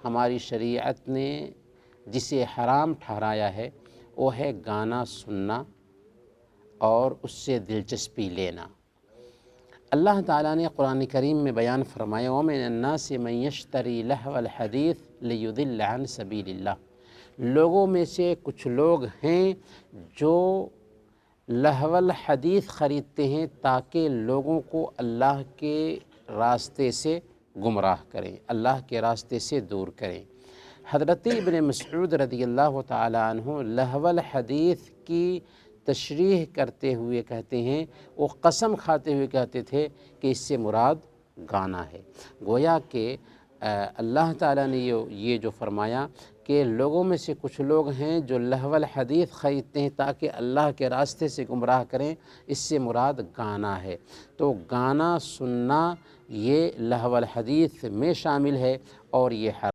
ہماری شریعت نے جسے حرام ٹھہرایا ہے وہ ہے گانا سننا اور اس سے دلچسپی لینا۔ اللہ تعالیٰ نے قرآن کریم میں بیان فرمایا وَمِنَ النَّاسِ مَن يَشْتَرِي لَهْوَ الْحَدِيثِ لِيُضِلَّ عَن سَبِيلِ اللّہ، لوگوں میں سے کچھ لوگ ہیں جو لہو الحدیث خریدتے ہیں تاکہ لوگوں کو اللہ کے راستے سے گمراہ کریں، اللہ کے راستے سے دور کریں۔ حضرت ابن مسعود رضی اللہ تعالی عنہ لہو الحدیث کی تشریح کرتے ہوئے کہتے ہیں، وہ قسم کھاتے ہوئے کہتے تھے کہ اس سے مراد گانا ہے۔ گویا کہ اللہ تعالیٰ نے یہ جو فرمایا کہ لوگوں میں سے کچھ لوگ ہیں جو لہو الحدیث خریدتے ہیں تاکہ اللہ کے راستے سے گمراہ کریں، اس سے مراد گانا ہے۔ تو گانا سننا یہ لہو الحدیث میں شامل ہے اور یہ